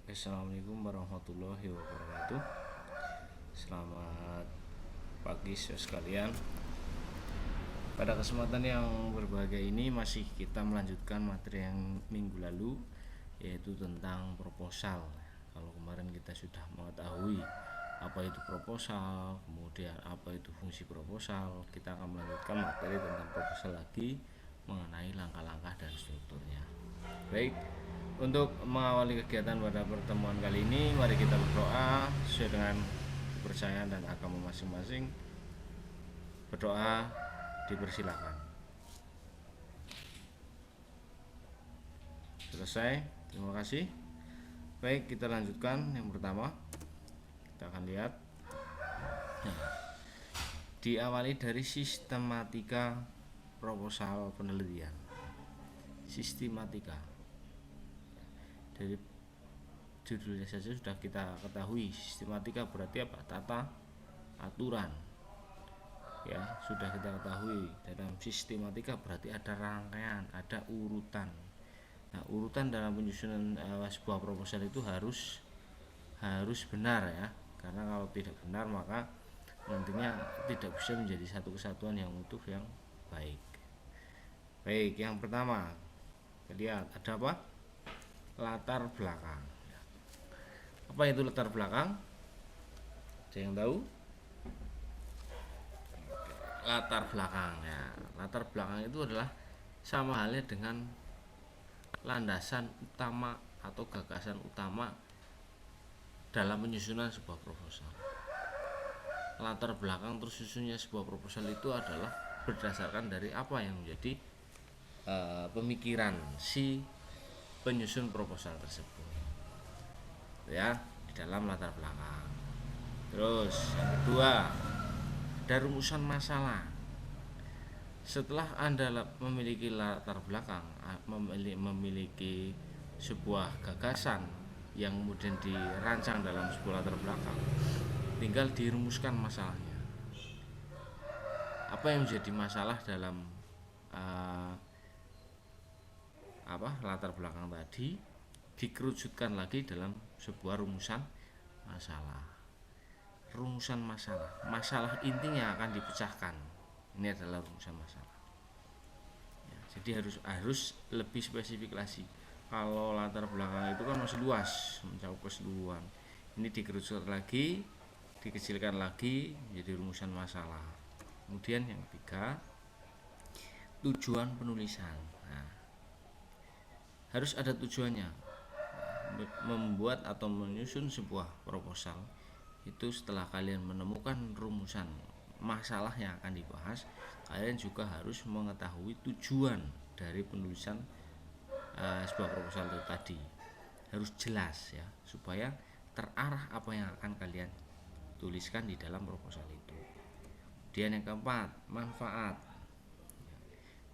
Assalamualaikum warahmatullahi wabarakatuh. Selamat pagi sekalian. Pada kesempatan yang berbahagia ini masih kita melanjutkan materi yang minggu lalu, yaitu tentang proposal. Kalau kemarin kita sudah mengetahui apa itu proposal, kemudian apa itu fungsi proposal, kita akan melanjutkan materi tentang proposal lagi mengenai langkah-langkah dan strukturnya. Baik, untuk mengawali kegiatan pada pertemuan kali ini, mari kita berdoa sesuai dengan kepercayaan dan agama masing-masing. Berdoa dipersilakan. Selesai, terima kasih. Baik, kita lanjutkan. Yang pertama, kita akan lihat. Diawali dari sistematika proposal penelitian. Sistematika. Dari judulnya saja sudah kita ketahui, sistematika berarti apa? Tata aturan. Ya, sudah kita ketahui dalam sistematika berarti ada rangkaian, ada urutan. Nah, urutan dalam penyusunan sebuah proposal itu harus benar ya, karena kalau tidak benar maka nantinya tidak bisa menjadi satu kesatuan yang utuh yang baik. Baik, yang pertama lihat ada apa? Latar belakang. Apa itu latar belakang? Ada yang tahu? Latar belakang ya. Latar belakang itu adalah sama halnya dengan landasan utama atau gagasan utama dalam penyusunan sebuah proposal. Latar belakang tersusunnya sebuah proposal itu adalah berdasarkan dari apa yang menjadi pemikiran si penyusun proposal tersebut ya, di dalam latar belakang. Terus yang kedua, ada rumusan masalah. Setelah Anda memiliki latar belakang, memiliki sebuah gagasan yang kemudian dirancang dalam sebuah latar belakang, tinggal dirumuskan masalahnya. Apa yang menjadi masalah dalam latar belakang tadi dikerucutkan lagi dalam sebuah rumusan masalah. Rumusan masalah intinya akan dipecahkan. Ini adalah rumusan masalah ya, jadi harus lebih spesifik lagi. Kalau latar belakang itu kan masih luas, mencakup keseluruhan. Ini dikerucut lagi, dikecilkan lagi menjadi rumusan masalah. Kemudian yang ketiga, tujuan penulisan. Harus ada tujuannya. Membuat atau menyusun sebuah proposal itu setelah kalian menemukan rumusan masalah yang akan dibahas, kalian juga harus mengetahui tujuan dari penulisan sebuah proposal itu tadi. Harus jelas ya, supaya terarah apa yang akan kalian tuliskan di dalam proposal itu. Kemudian yang keempat, manfaat.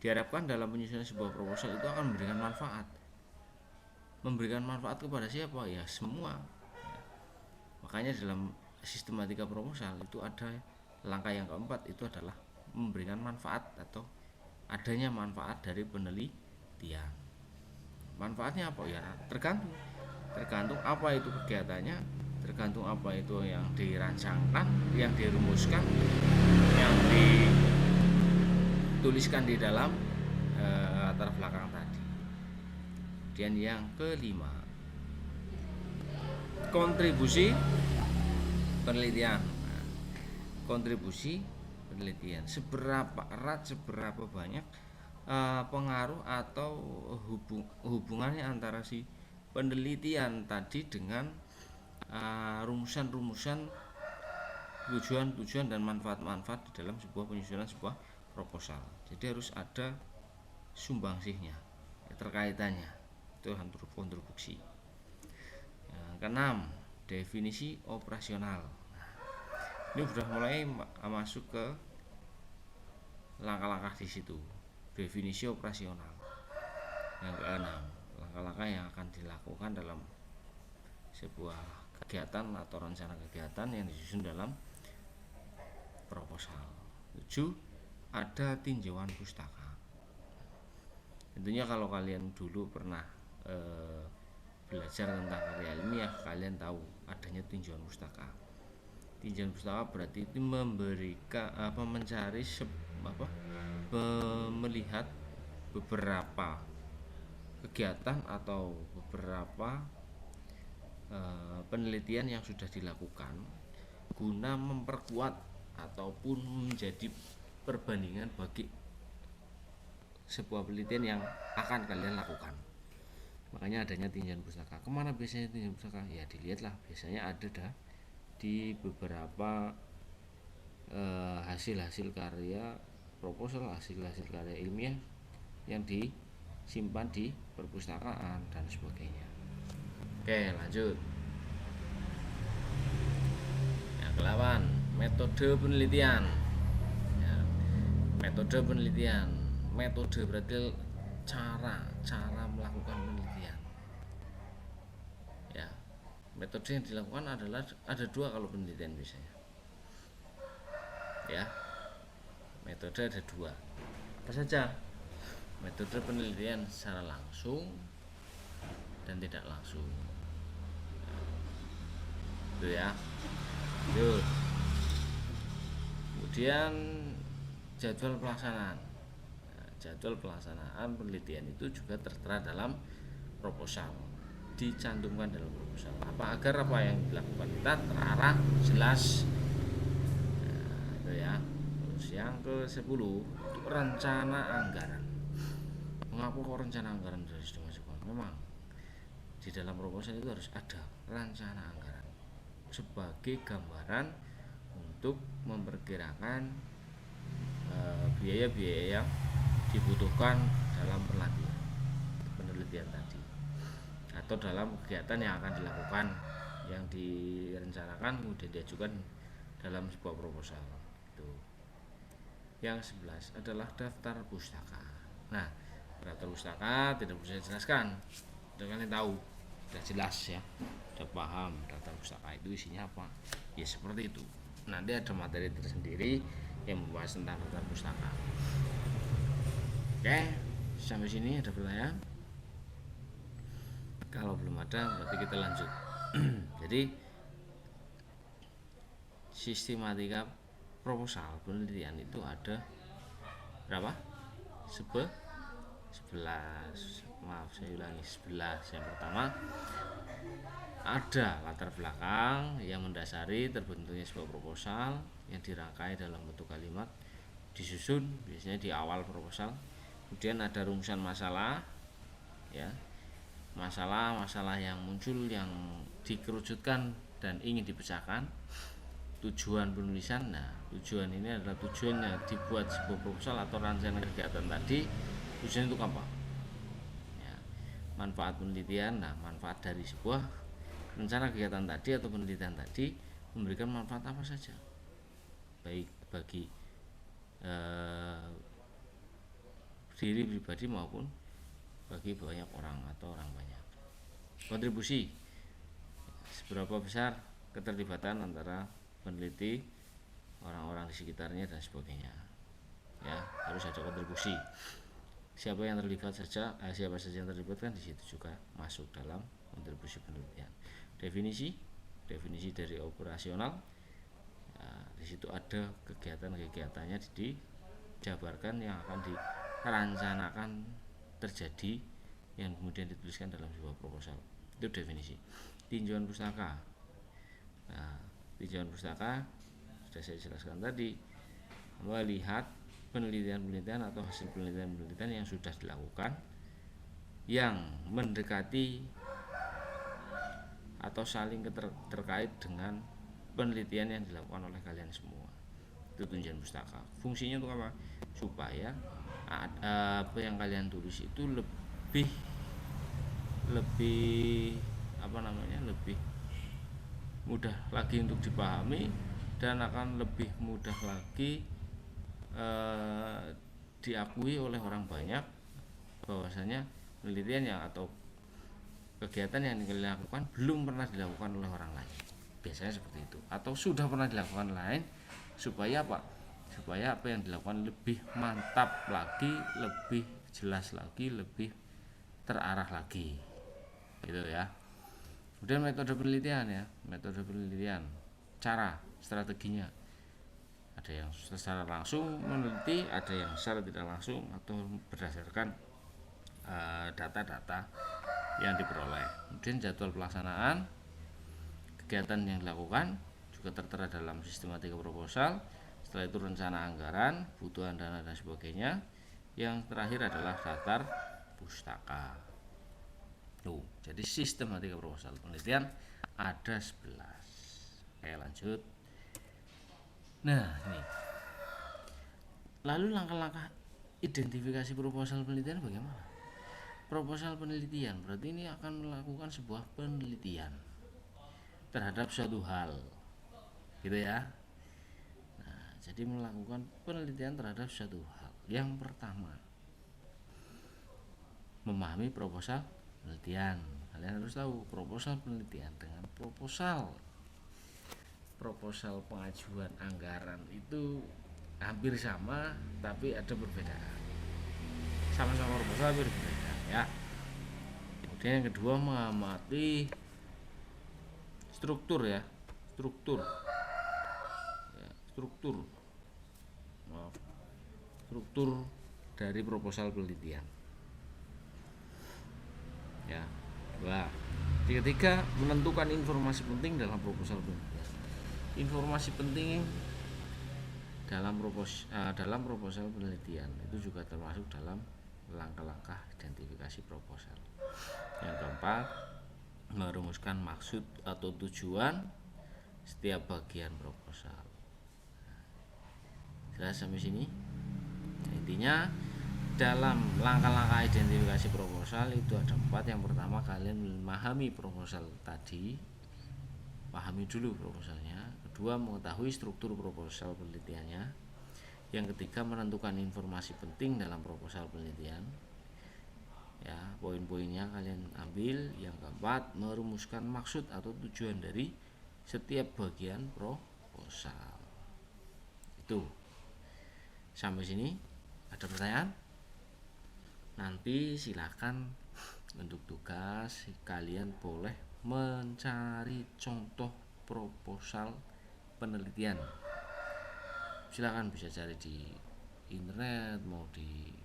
Diharapkan dalam penyusunan sebuah proposal itu akan memberikan manfaat kepada siapa ya, semua. Makanya dalam sistematika proposal itu ada langkah yang keempat, itu adalah memberikan manfaat atau adanya manfaat dari penelitian. Manfaatnya apa ya? Tergantung apa itu kegiatannya, tergantung apa itu yang dirancangkan, yang dirumuskan, yang dituliskan di dalam latar belakang tadi. Kemudian yang kelima, kontribusi penelitian. Kontribusi penelitian, seberapa erat, seberapa banyak pengaruh atau hubungannya antara si penelitian tadi dengan rumusan-rumusan, tujuan-tujuan dan manfaat-manfaat di dalam sebuah penyusunan sebuah proposal. Jadi harus ada sumbangsihnya, terkaitannya. Itu kontribusi. Yang keenam, definisi operasional. Ini sudah mulai masuk ke langkah-langkah di situ. Definisi operasional. Yang keenam, langkah-langkah yang akan dilakukan dalam sebuah kegiatan atau rencana kegiatan yang disusun dalam proposal. 7, ada tinjauan pustaka. Tentunya kalau kalian dulu pernah belajar tentang karya ilmiah, kalian tahu adanya tinjauan pustaka. Tinjauan pustaka berarti itu memberikan mencari melihat beberapa kegiatan atau beberapa penelitian yang sudah dilakukan guna memperkuat ataupun menjadi perbandingan bagi sebuah penelitian yang akan kalian lakukan. Makanya adanya tinjauan pustaka. Kemana biasanya tinjauan pustaka? Ya dilihatlah, biasanya ada di beberapa hasil-hasil karya proposal, hasil-hasil karya ilmiah yang disimpan di perpustakaan dan sebagainya. Oke, lanjut. Yang ke-8, metode penelitian. Ya, metode penelitian. Metode berarti cara melakukan penelitian. Ya, metode yang dilakukan adalah ada dua kalau penelitian biasanya. Ya, metode ada dua. Apa saja? Metode penelitian secara langsung dan tidak langsung. Itu ya. Lanjut. Kemudian jadwal pelaksanaan. Jadwal pelaksanaan penelitian itu juga tertera dalam proposal, dicantumkan dalam proposal. Agar apa yang dilakukan kita terarah, jelas. Itu ya. Terus yang ke-10 itu rencana anggaran. Mengapa kok rencana anggaran harus dimasukkan? Memang di dalam proposal itu harus ada rencana anggaran sebagai gambaran untuk memperkirakan biaya-biaya yang dibutuhkan dalam penelitian tadi atau dalam kegiatan yang akan dilakukan, yang direncanakan kemudian diajukan dalam sebuah proposal. Itu. Yang 11 adalah daftar pustaka. Nah, daftar pustaka tidak bisa dijelaskan, kalian tahu, sudah jelas ya, sudah paham daftar pustaka itu isinya apa. Ya seperti itu. Nanti ada materi tersendiri yang membahas tentang daftar pustaka. Oke, sampai sini ada pertanyaan? Kalau belum ada berarti kita lanjut. Jadi sistematika proposal penelitian itu ada berapa? 11. Maaf saya ulangi, 11. Yang pertama ada latar belakang yang mendasari terbentuknya sebuah proposal yang dirangkai dalam bentuk kalimat, disusun biasanya di awal proposal. Kemudian ada rumusan masalah, ya, masalah yang muncul yang dikerucutkan dan ingin dipecahkan. Tujuan penulisan, nah tujuan ini adalah tujuannya dibuat sebuah proposal atau rancangan kegiatan tadi. Tujuan untuk apa? Ya, manfaat penelitian. Nah, manfaat dari sebuah rencana kegiatan tadi atau penelitian tadi memberikan manfaat apa saja, baik bagi diri pribadi maupun bagi banyak orang atau orang banyak. Kontribusi, seberapa besar keterlibatan antara peneliti, orang-orang di sekitarnya dan sebagainya. Ya, harus ada kontribusi. Siapa saja yang terlibat kan di situ juga masuk dalam kontribusi penelitian. Definisi dari operasional. Ya, di situ ada kegiatan-kegiatannya dijabarkan yang akan direncanakan terjadi yang kemudian dituliskan dalam sebuah proposal. Itu definisi. Tinjauan pustaka. Nah, tinjauan pustaka sudah saya jelaskan tadi, melihat penelitian-penelitian atau hasil penelitian-penelitian yang sudah dilakukan yang mendekati atau saling terkait dengan penelitian yang dilakukan oleh kalian semua. Itu tinjauan pustaka. Fungsinya untuk apa? Supaya apa yang kalian tulis itu lebih lebih mudah lagi untuk dipahami dan akan lebih mudah lagi diakui oleh orang banyak bahwasanya penelitian yang atau kegiatan yang kalian lakukan belum pernah dilakukan oleh orang lain. Biasanya seperti itu, atau sudah pernah dilakukan lain, supaya apa? Supaya apa yang dilakukan lebih mantap lagi, lebih jelas lagi, lebih terarah lagi. gitu ya. Kemudian metode penelitian ya, metode penelitian, cara, strateginya. Ada yang secara langsung meneliti, ada yang secara tidak langsung atau berdasarkan data-data yang diperoleh. Kemudian jadwal pelaksanaan kegiatan yang dilakukan juga tertera dalam sistematika proposal. Setelah itu rencana anggaran, kebutuhan dana dan sebagainya. Yang terakhir adalah daftar pustaka. Jadi sistematika proposal penelitian ada 11. Oke, lanjut. Nah, ini. Lalu langkah-langkah identifikasi proposal penelitian bagaimana? Proposal penelitian berarti ini akan melakukan sebuah penelitian terhadap suatu hal, gitu ya. Nah, jadi melakukan penelitian terhadap suatu hal. Yang pertama, memahami proposal penelitian. Kalian harus tahu proposal penelitian dengan proposal pengajuan anggaran itu hampir sama, tapi ada perbedaan. Sama-sama proposal tapi berbeda ya. Kemudian yang kedua, mengamati struktur ya, struktur dari proposal penelitian ya. Dua. Ketiga, menentukan informasi penting dalam proposal penelitian. Informasi penting dalam proposal penelitian itu juga termasuk dalam langkah-langkah identifikasi proposal. Yang keempat, merumuskan maksud atau tujuan setiap bagian proposal. Jelas sampai sini? Intinya dalam langkah-langkah identifikasi proposal itu ada 4. Yang pertama, kalian memahami proposal tadi, pahami dulu proposalnya. Kedua, mengetahui struktur proposal penelitiannya. Yang ketiga, menentukan informasi penting dalam proposal penelitian ya, poin-poinnya kalian ambil. Yang keempat, merumuskan maksud atau tujuan dari setiap bagian proposal. Itu sampai sini ada pertanyaan? Nanti silakan untuk tugas kalian boleh mencari contoh proposal penelitian. Silakan bisa cari di internet, mau di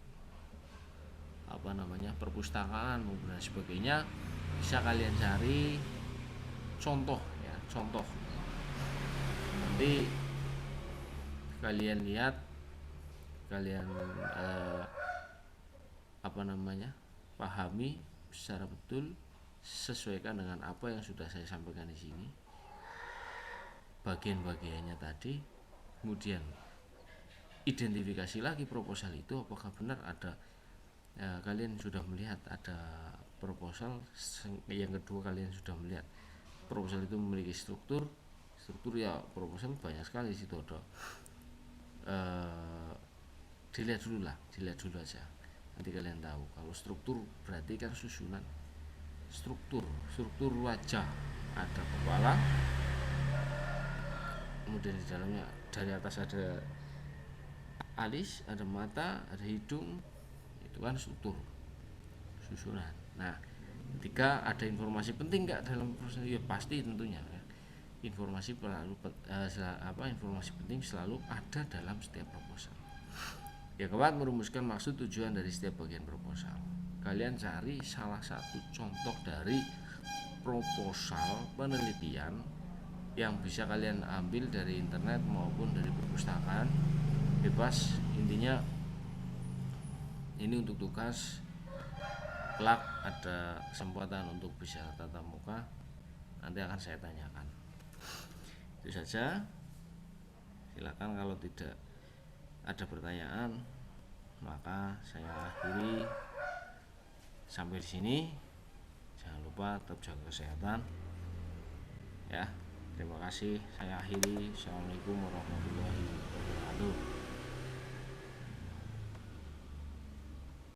perpustakaan maupun dan sebagainya, bisa kalian cari contoh ya, contoh. Nanti kalian lihat, kalian pahami secara betul, sesuaikan dengan apa yang sudah saya sampaikan di sini, bagian-bagiannya tadi. Kemudian identifikasi lagi proposal itu apakah benar ada kalian sudah melihat ada proposal. Yang kedua, kalian sudah melihat proposal itu memiliki struktur ya. Proposal banyak sekali situ ada, dilihat dulu aja, nanti kalian tahu. Kalau struktur berarti kan susunan struktur wajah, ada kepala, kemudian di dalamnya dari atas ada alis, ada mata, ada hidung, itu kan struktur susunan. Nah, ketika ada informasi penting nggak dalam proses, ya pasti tentunya ya. Informasi penting selalu ada dalam setiap proposal. Yang keempat, merumuskan maksud tujuan dari setiap bagian proposal. Kalian cari salah satu contoh dari proposal penelitian yang bisa kalian ambil dari internet maupun dari perpustakaan, bebas. Intinya ini untuk tugas, kelak ada kesempatan untuk bisa tatap muka, nanti akan saya tanyakan. Itu saja. Silakan kalau tidak ada pertanyaan, maka saya akhiri sampai di sini. Jangan lupa tetap jaga kesehatan ya. Terima kasih, saya akhiri. Assalamualaikum warahmatullahi wabarakatuh.